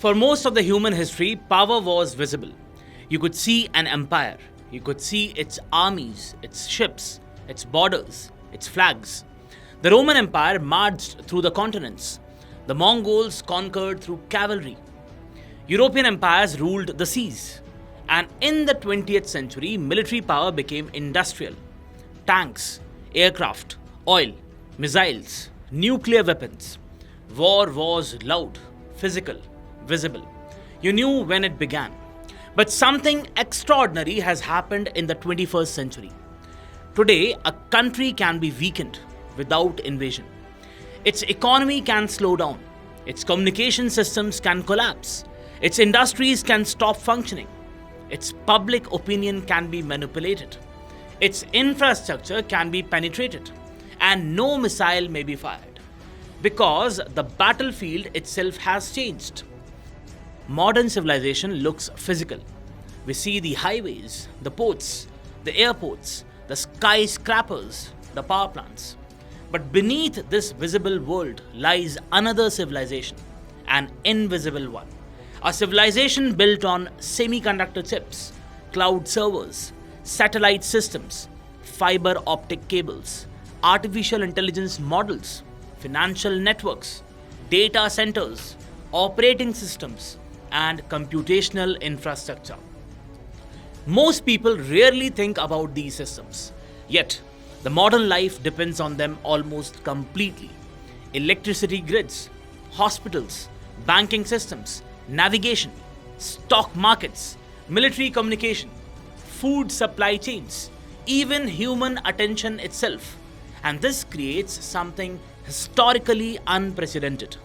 For most of the human history, power was visible. You could see an empire. You could see its armies, its ships, its borders, its flags. The Roman Empire marched through the continents. The Mongols conquered through cavalry. European empires ruled the seas. And in the 20th century, military power became industrial. Tanks, aircraft, oil, missiles, nuclear weapons. War was loud, physical, visible. You knew when it began. But something extraordinary has happened in the 21st century. Today, a country can be weakened without invasion. Its economy can slow down. Its communication systems can collapse. Its industries can stop functioning. Its public opinion can be manipulated. Its infrastructure can be penetrated. And no missile may be fired. Because the battlefield itself has changed. Modern civilization looks physical. We see the highways, the ports, the airports, the skyscrapers, the power plants. But beneath this visible world lies another civilization, an invisible one. A civilization built on semiconductor chips, cloud servers, satellite systems, fiber optic cables, artificial intelligence models, financial networks, data centers, operating systems, and computational infrastructure. Most people rarely think about these systems, yet the modern life depends on them almost completely. Electricity grids, hospitals, banking systems, navigation, stock markets, military communication, food supply chains, even human attention itself. And this creates something historically unprecedented.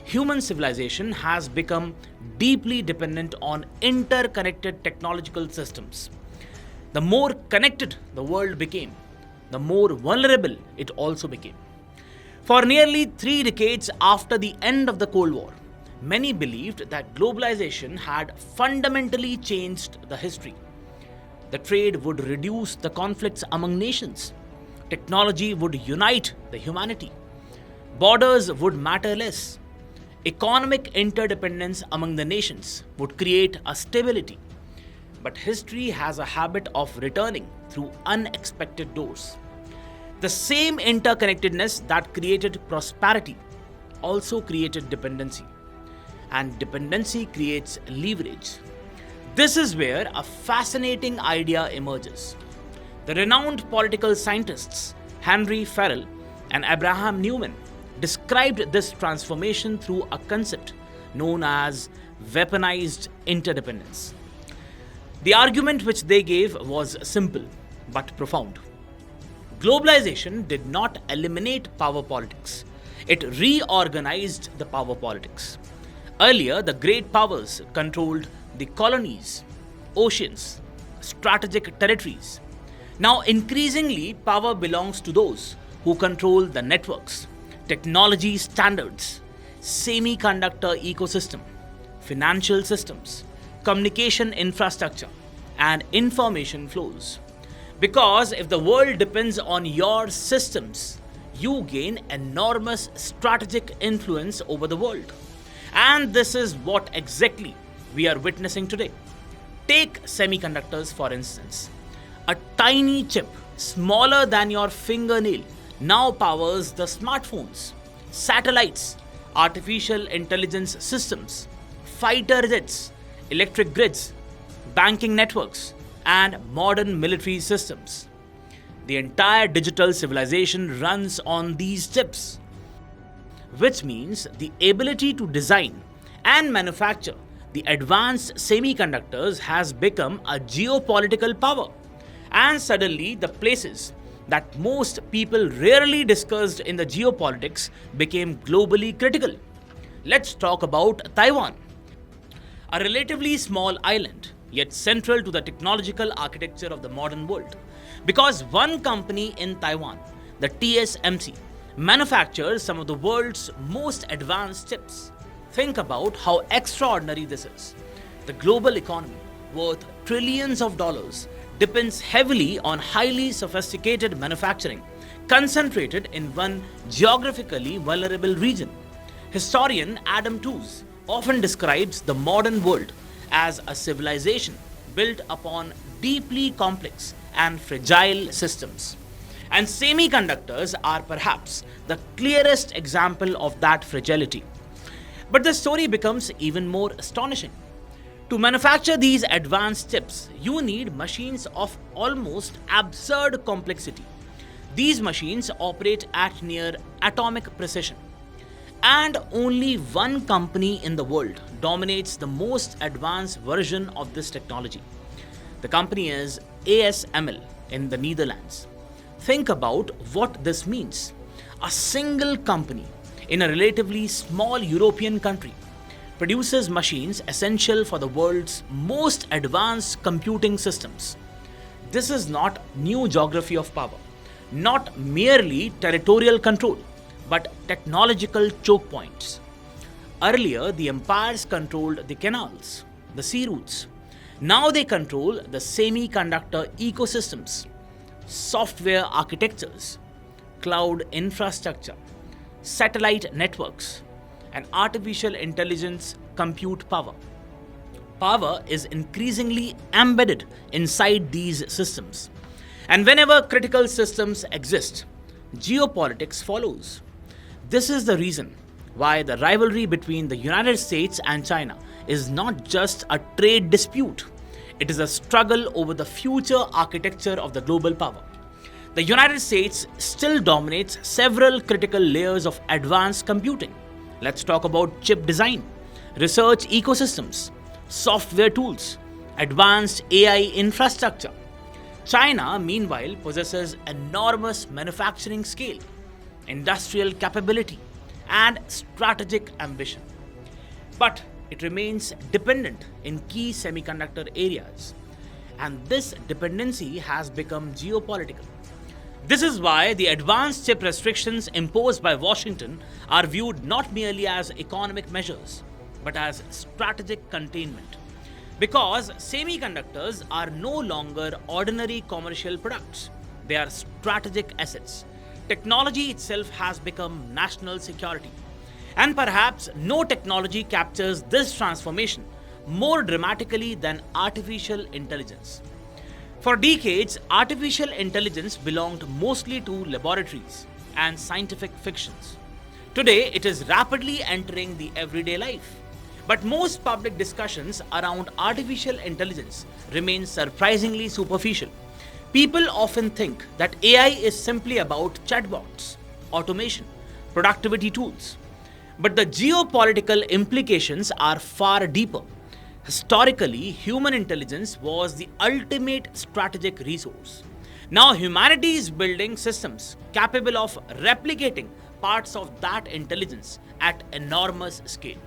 Human civilization has become deeply dependent on interconnected technological systems. The more connected the world became, the more vulnerable it also became. For nearly 3 decades after the end of the Cold War, many believed that globalization had fundamentally changed the history. The trade would reduce the conflicts among nations. Technology would unite the humanity. Borders would matter less. Economic interdependence among the nations would create a stability. But history has a habit of returning through unexpected doors. The same interconnectedness that created prosperity also created dependency. And dependency creates leverage. This is where a fascinating idea emerges. The renowned political scientists Henry Farrell and Abraham Newman described this transformation through a concept known as weaponized interdependence. The argument which they gave was simple but profound. Globalization did not eliminate power politics, it reorganized the power politics. Earlier, the great powers controlled the colonies, oceans, strategic territories. Now, increasingly, power belongs to those who control the networks, technology standards, semiconductor ecosystem, financial systems, communication infrastructure, and information flows. Because if the world depends on your systems, you gain enormous strategic influence over the world. And this is what exactly we are witnessing today. Take semiconductors for instance. A tiny chip, smaller than your fingernail, now powers the smartphones, satellites, artificial intelligence systems, fighter jets, electric grids, banking networks, and modern military systems. The entire digital civilization runs on these chips, which means the ability to design and manufacture the advanced semiconductors has become a geopolitical power. And suddenly, the places that most people rarely discussed in the geopolitics became globally critical. Let's talk about Taiwan, a relatively small island, yet central to the technological architecture of the modern world. Because one company in Taiwan, the TSMC, manufactures some of the world's most advanced chips. Think about how extraordinary this is. The global economy, worth trillions of dollars, depends heavily on highly sophisticated manufacturing, concentrated in one geographically vulnerable region. Historian Adam Tooze often describes the modern world as a civilization built upon deeply complex and fragile systems. And semiconductors are perhaps the clearest example of that fragility. But the story becomes even more astonishing. To manufacture these advanced chips, you need machines of almost absurd complexity. These machines operate at near atomic precision. And only one company in the world dominates the most advanced version of this technology. The company is ASML in the Netherlands. Think about what this means. A single company in a relatively small European country produces machines essential for the world's most advanced computing systems. This is not new geography of power, not merely territorial control, but technological choke points. Earlier, the empires controlled the canals, the sea routes. Now they control the semiconductor ecosystems, software architectures, cloud infrastructure, satellite networks, and artificial intelligence compute power. Power is increasingly embedded inside these systems. And whenever critical systems exist, geopolitics follows. This is the reason why the rivalry between the United States and China is not just a trade dispute, it is a struggle over the future architecture of the global power. The United States still dominates several critical layers of advanced computing. Let's talk about chip design, research ecosystems, software tools, advanced AI infrastructure. China, meanwhile, possesses enormous manufacturing scale, industrial capability, and strategic ambition. But it remains dependent in key semiconductor areas. And this dependency has become geopolitical. This is why the advanced chip restrictions imposed by Washington are viewed not merely as economic measures, but as strategic containment. Because semiconductors are no longer ordinary commercial products, they are strategic assets. Technology itself has become national security. And perhaps no technology captures this transformation more dramatically than artificial intelligence. For decades, artificial intelligence belonged mostly to laboratories and scientific fictions. Today, it is rapidly entering the everyday life. But most public discussions around artificial intelligence remain surprisingly superficial. People often think that AI is simply about chatbots, automation, productivity tools. But the geopolitical implications are far deeper. Historically, human intelligence was the ultimate strategic resource. Now, humanity is building systems capable of replicating parts of that intelligence at enormous scale.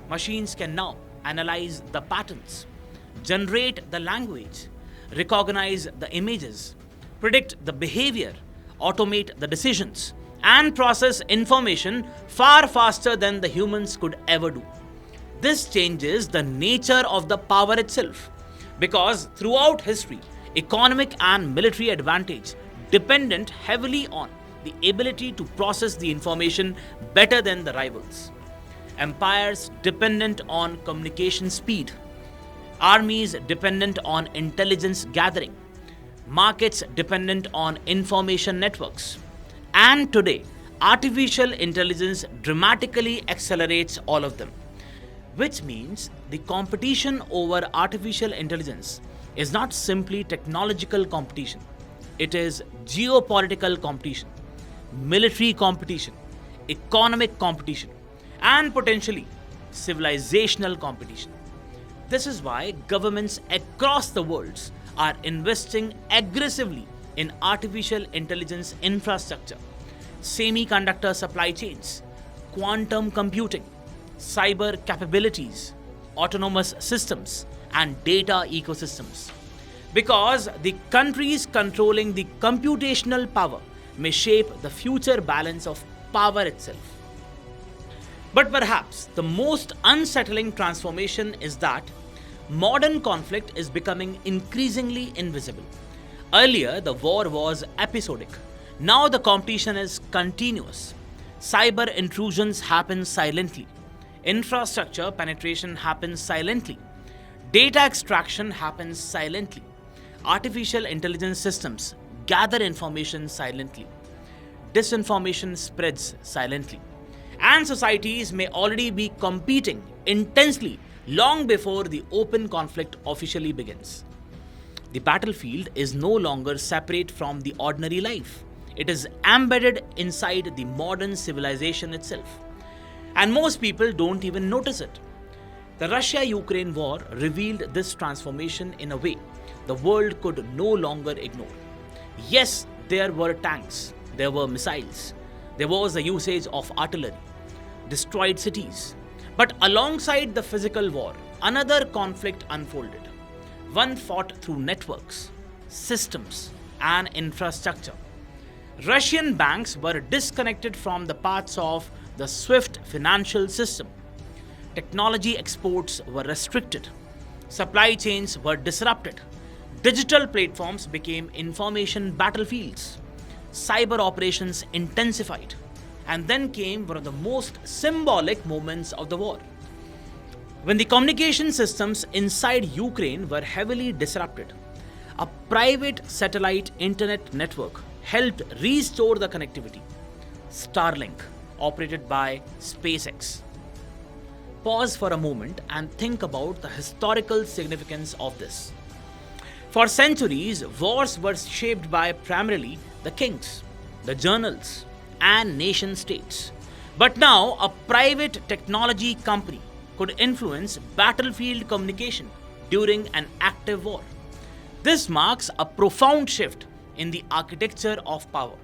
Machines can now analyze the patterns, generate the language, recognize the images, predict the behavior, automate the decisions, and process information far faster than the humans could ever do. This changes the nature of the power itself, because throughout history, economic and military advantage dependent heavily on the ability to process the information better than the rivals. Empires dependent on communication speed, armies dependent on intelligence gathering, markets dependent on information networks. And today, artificial intelligence dramatically accelerates all of them. Which means the competition over artificial intelligence is not simply technological competition, it is geopolitical competition, military competition, economic competition, and potentially civilizational competition. This is why governments across the world are investing aggressively in artificial intelligence infrastructure, semiconductor supply chains, quantum computing, cyber capabilities, autonomous systems, and data ecosystems. Because the countries controlling the computational power may shape the future balance of power itself. But perhaps the most unsettling transformation is that modern conflict is becoming increasingly invisible. Earlier, the war was episodic. Now the competition is continuous. Cyber intrusions happen silently. Infrastructure penetration happens silently. Data extraction happens silently. Artificial intelligence systems gather information silently. Disinformation spreads silently. And societies may already be competing intensely long before the open conflict officially begins. The battlefield is no longer separate from the ordinary life. It is embedded inside the modern civilization itself. And most people don't even notice it. The Russia Ukraine war revealed this transformation in a way the world could no longer ignore. Yes, there were tanks, there were missiles, there was the usage of artillery, destroyed cities. But alongside the physical war, another conflict unfolded. One fought through networks, systems, and infrastructure. Russian banks were disconnected from the paths of the SWIFT financial system. Technology exports were restricted. Supply chains were disrupted. Digital platforms became information battlefields. Cyber operations intensified. And then came one of the most symbolic moments of the war. When the communication systems inside Ukraine were heavily disrupted, a private satellite internet network helped restore the connectivity. Starlink, operated by SpaceX. Pause for a moment and think about the historical significance of this. For centuries, wars were shaped by primarily the kings, the generals, and nation states. But now, a private technology company could influence battlefield communication during an active war. This marks a profound shift in the architecture of power.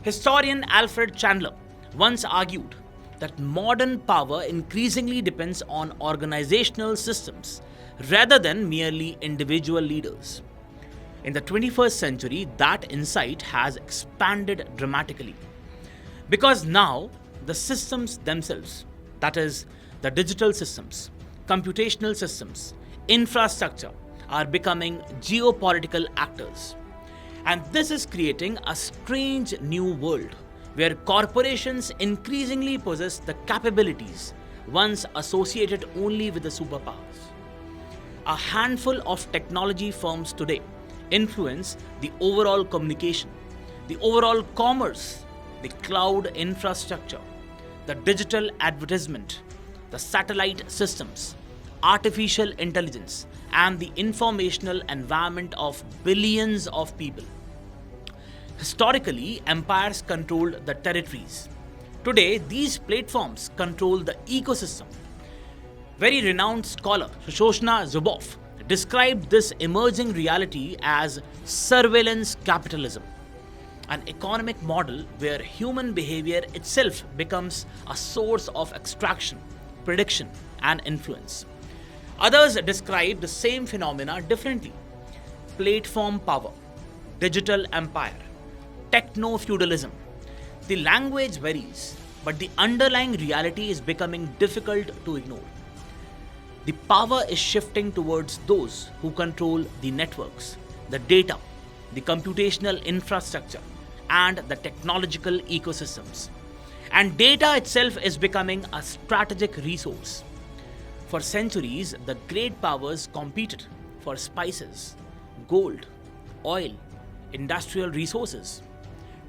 Historian Alfred Chandler once argued that modern power increasingly depends on organizational systems rather than merely individual leaders. In the 21st century, that insight has expanded dramatically. Because now, the systems themselves, that is, the digital systems, computational systems, infrastructure, are becoming geopolitical actors. And this is creating a strange new world where corporations increasingly possess the capabilities once associated only with the superpowers. A handful of technology firms today influence the overall communication, the overall commerce, the cloud infrastructure, the digital advertisement, the satellite systems, artificial intelligence, and the informational environment of billions of people. Historically, empires controlled the territories. Today, these platforms control the ecosystem. Very renowned scholar Shoshana Zuboff described this emerging reality as surveillance capitalism, an economic model where human behavior itself becomes a source of extraction, prediction, and influence. Others describe the same phenomena differently: platform power, digital empire, techno feudalism. The language varies, but the underlying reality is becoming difficult to ignore. The power is shifting towards those who control the networks, the data, the computational infrastructure, and the technological ecosystems. And data itself is becoming a strategic resource. For centuries, the great powers competed for spices, gold, oil, industrial resources.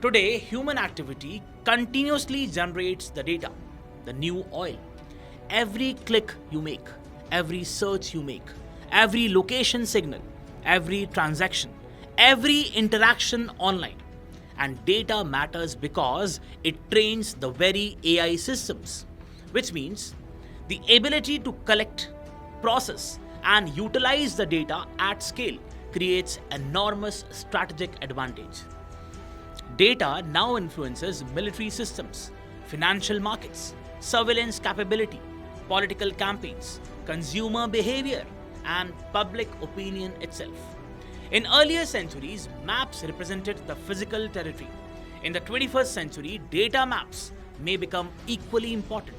Today, human activity continuously generates the data, the new oil. Every click you make, every search you make, every location signal, every transaction, every interaction online. And data matters because it trains the very AI systems, which means the ability to collect, process, and utilize the data at scale creates enormous strategic advantage. Data now influences military systems, financial markets, surveillance capability, political campaigns, consumer behavior, and public opinion itself. In earlier centuries, maps represented the physical territory. In the 21st century, data maps may become equally important.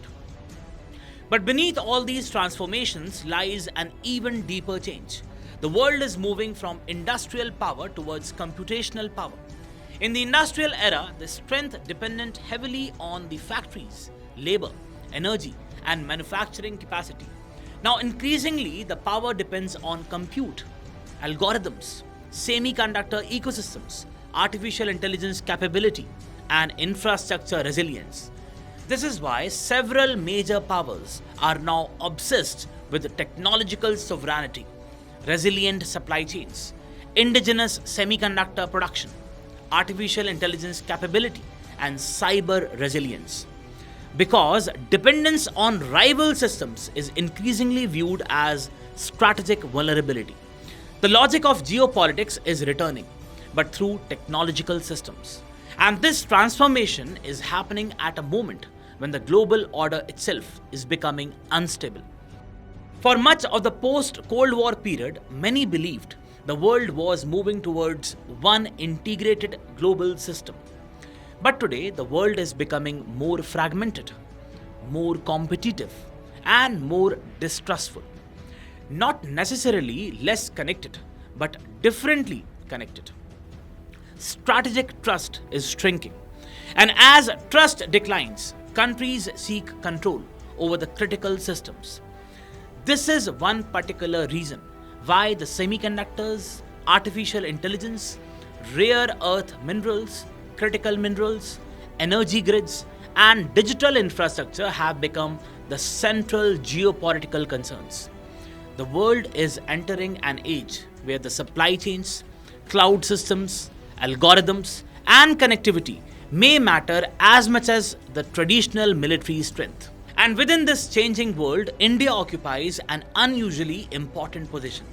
But beneath all these transformations lies an even deeper change. The world is moving from industrial power towards computational power. In the industrial era, the strength depended heavily on the factories, labor, energy, and manufacturing capacity. Now, increasingly, the power depends on compute, algorithms, semiconductor ecosystems, artificial intelligence capability, and infrastructure resilience. This is why several major powers are now obsessed with technological sovereignty, resilient supply chains, indigenous semiconductor production, artificial intelligence capability, and cyber resilience. Because dependence on rival systems is increasingly viewed as strategic vulnerability. The logic of geopolitics is returning, but through technological systems. And this transformation is happening at a moment when the global order itself is becoming unstable. For much of the post Cold War period, many believed the world was moving towards one integrated global system. But today, the world is becoming more fragmented, more competitive, and more distrustful. Not necessarily less connected, but differently connected. Strategic trust is shrinking. And as trust declines, countries seek control over the critical systems. This is one particular reason why the semiconductors, artificial intelligence, rare earth minerals, critical minerals, energy grids, and digital infrastructure have become the central geopolitical concerns. The world is entering an age where the supply chains, cloud systems, algorithms, and connectivity may matter as much as the traditional military strength. And within this changing world, India occupies an unusually important position.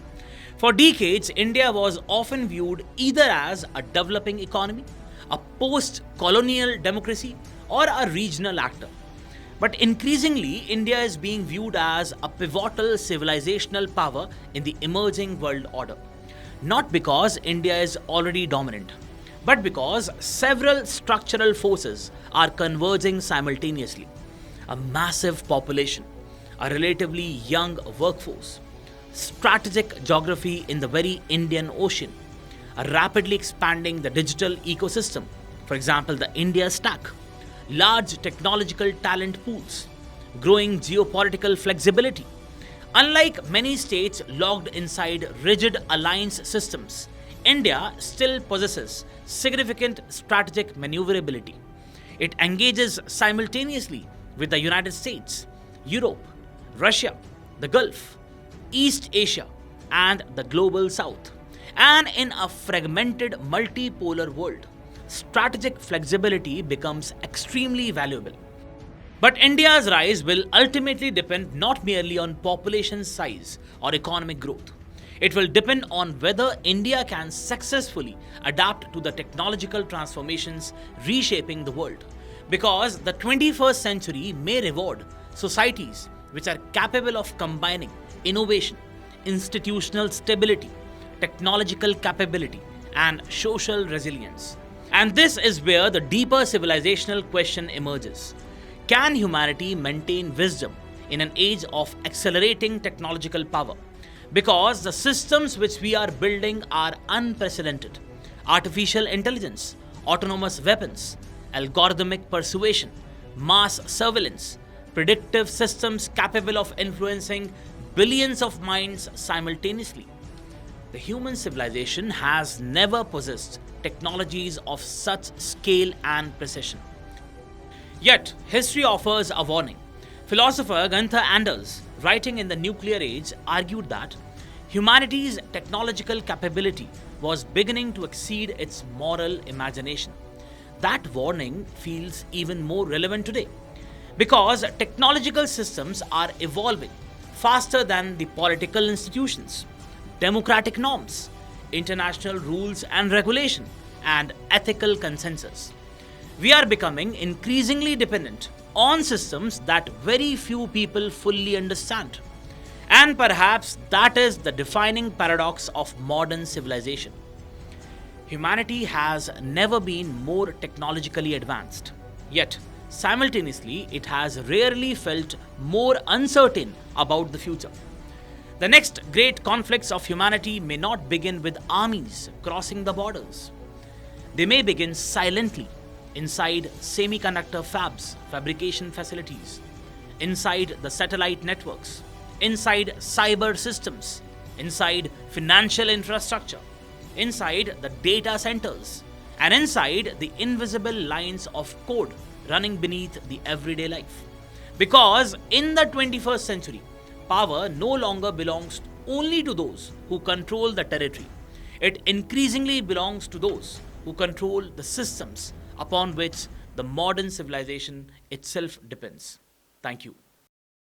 For decades, India was often viewed either as a developing economy, a post colonial democracy, or a regional actor. But increasingly, India is being viewed as a pivotal civilizational power in the emerging world order. Not because India is already dominant, but because several structural forces are converging simultaneously. A massive population, a relatively young workforce, strategic geography in the very Indian Ocean, a rapidly expanding the digital ecosystem, for example, the India stack, large technological talent pools, growing geopolitical flexibility. Unlike many states locked inside rigid alliance systems, India still possesses significant strategic maneuverability. It engages simultaneously with the United States, Europe, Russia, the Gulf, East Asia, and the global south. And in a fragmented multipolar world, strategic flexibility becomes extremely valuable. But India's rise will ultimately depend not merely on population size or economic growth. It will depend on whether India can successfully adapt to the technological transformations reshaping the world. Because the 21st century may reward societies which are capable of combining innovation, institutional stability, technological capability, and social resilience. And this is where the deeper civilizational question emerges. Can humanity maintain wisdom in an age of accelerating technological power? Because the systems which we are building are unprecedented. Artificial intelligence, autonomous weapons, algorithmic persuasion, mass surveillance, predictive systems capable of influencing billions of minds simultaneously. The human civilization has never possessed technologies of such scale and precision. Yet, history offers a warning. Philosopher Gunther Anders, writing in the Nuclear Age, argued that humanity's technological capability was beginning to exceed its moral imagination. That warning feels even more relevant today because technological systems are evolving faster than the political institutions, democratic norms, international rules and regulation, and ethical consensus. We are becoming increasingly dependent on systems that very few people fully understand. And perhaps that is the defining paradox of modern civilization. Humanity has never been more technologically advanced, yet simultaneously it has rarely felt more uncertain about the future. The next great conflicts of humanity may not begin with armies crossing the borders. They may begin silently inside semiconductor fabs, fabrication facilities, inside the satellite networks, inside cyber systems, inside financial infrastructure, inside the data centers, and inside the invisible lines of code running beneath the everyday life. Because in the 21st century, power no longer belongs only to those who control the territory. It increasingly belongs to those who control the systems upon which the modern civilization itself depends. Thank you.